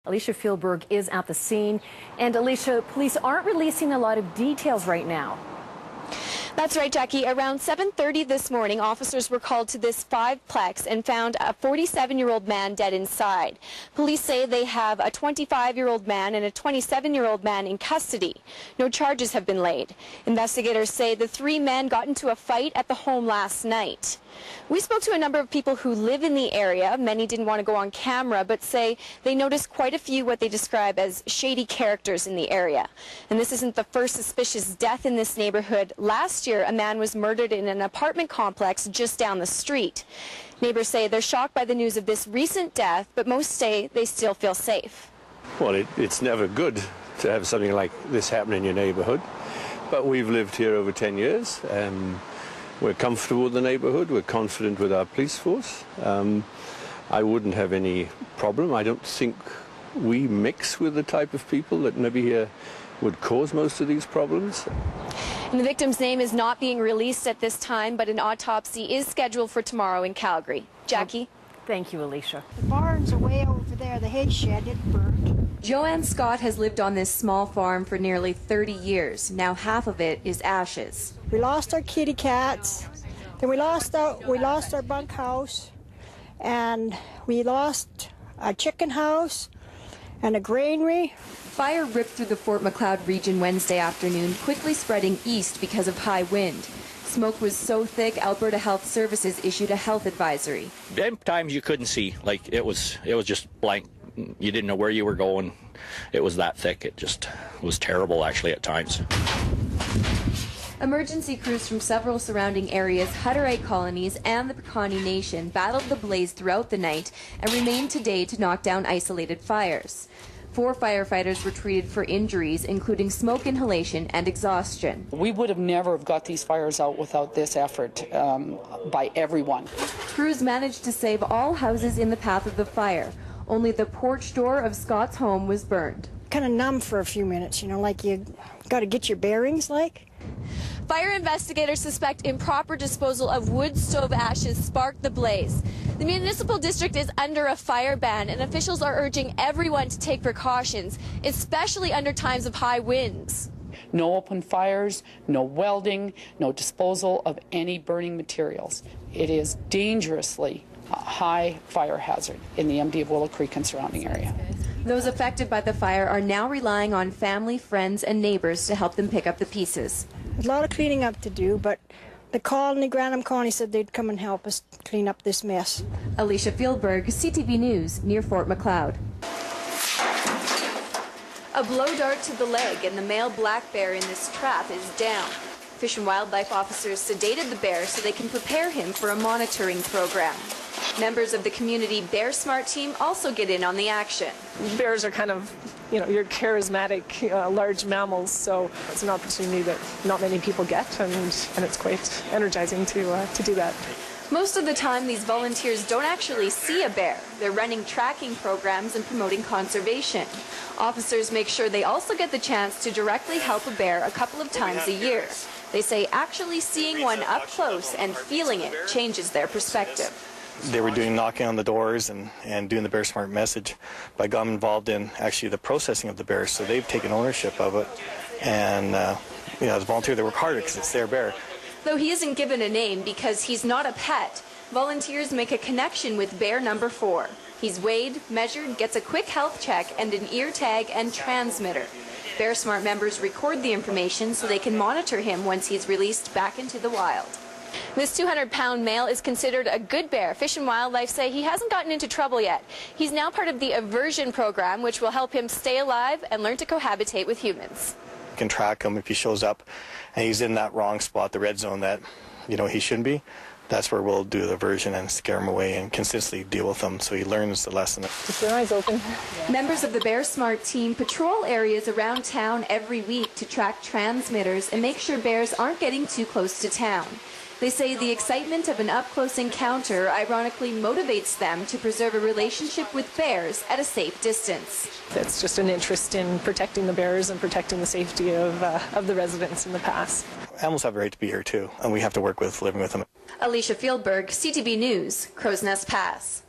Alesia Fieldberg is at the scene. And Alesia, police aren't releasing a lot of details right now. That's right, Jackie. Around 7:30 this morning, officers were called to this five-plex and found a 47-year-old man dead inside. Police say they have a 25-year-old man and a 27-year-old man in custody. No charges have been laid. Investigators say the three men got into a fight at the home last night. We spoke to a number of people who live in the area. Many didn't want to go on camera, but say they noticed quite a few what they describe as shady characters in the area. And this isn't the first suspicious death in this neighborhood. Last year, a man was murdered in an apartment complex just down the street. Neighbors say they're shocked by the news of this recent death, but most say they still feel safe. Well, it's never good to have something like this happen in your neighborhood, but we've lived here over 10 years. We're comfortable with the neighborhood. We're confident with our police force. I wouldn't have any problem. I don't think we mix with the type of people that maybe would cause most of these problems. And the victim's name is not being released at this time, but an autopsy is scheduled for tomorrow in Calgary. Jackie? Thank you, Alesia. The barns are way over there. The hay shed, it burned. Joanne Scott has lived on this small farm for nearly 30 years. Now half of it is ashes. We lost our kitty cats, then we lost our bunkhouse, and we lost a chicken house and a granary. Fire ripped through the Fort Macleod region Wednesday afternoon, quickly spreading east because of high wind. Smoke was so thick, Alberta Health Services issued a health advisory. Times you couldn't see, like it was just blank. You didn't know where you were going. It was that thick. It just was terrible, actually, at times. Emergency crews from several surrounding areas, Hutterite colonies, and the Piikani Nation battled the blaze throughout the night and remained today to knock down isolated fires. 4 firefighters were treated for injuries, including smoke inhalation and exhaustion. We would have never got these fires out without this effort by everyone. Crews managed to save all houses in the path of the fire. Only the porch door of Scott's home was burned. Kind of numb for a few minutes, you know, like you got to get your bearings like. Fire investigators suspect improper disposal of wood stove ashes sparked the blaze. The municipal district is under a fire ban, and officials are urging everyone to take precautions, especially under times of high winds. No open fires, no welding, no disposal of any burning materials. It is dangerously a high fire hazard in the MD of Willow Creek and surrounding area. Those affected by the fire are now relying on family, friends, and neighbors to help them pick up the pieces. There's a lot of cleaning up to do, but the colony, Grantham Colony, said they'd come and help us clean up this mess. Alesia Fieldberg, CTV News, near Fort Macleod. A blow dart to the leg, and the male black bear in this trap is down. Fish and Wildlife officers sedated the bear so they can prepare him for a monitoring program. Members of the community Bear Smart team also get in on the action. Bears are kind of, your charismatic, large mammals, so it's an opportunity that not many people get, and it's quite energizing to do that. Most of the time, these volunteers don't actually see a bear. They're running tracking programs and promoting conservation. Officers make sure they also get the chance to directly help a bear a couple of times a year. They say actually seeing one up close and feeling it changes their perspective. They were doing knocking on the doors and doing the Bear Smart message, but I got them involved in actually the processing of the bears, so they've taken ownership of it. And as a volunteer, they work harder because it's their bear. Though he isn't given a name because he's not a pet, volunteers make a connection with bear number 4. He's weighed, measured, gets a quick health check, and an ear tag and transmitter. Bear Smart members record the information so they can monitor him once he's released back into the wild. This 200-pound male is considered a good bear. Fish and Wildlife say he hasn't gotten into trouble yet. He's now part of the aversion program, which will help him stay alive and learn to cohabitate with humans. You can track him if he shows up and he's in that wrong spot, the red zone that he shouldn't be. That's where we'll do the aversion and scare him away and consistently deal with him so he learns the lesson. Keep your eyes open. Members of the Bear Smart team patrol areas around town every week to track transmitters and make sure bears aren't getting too close to town. They say the excitement of an up-close encounter ironically motivates them to preserve a relationship with bears at a safe distance. It's just an interest in protecting the bears and protecting the safety of the residents in the pass. Animals have a right to be here too, and we have to work with living with them. Alesia Fieldberg, CTV News, Crow's Nest Pass.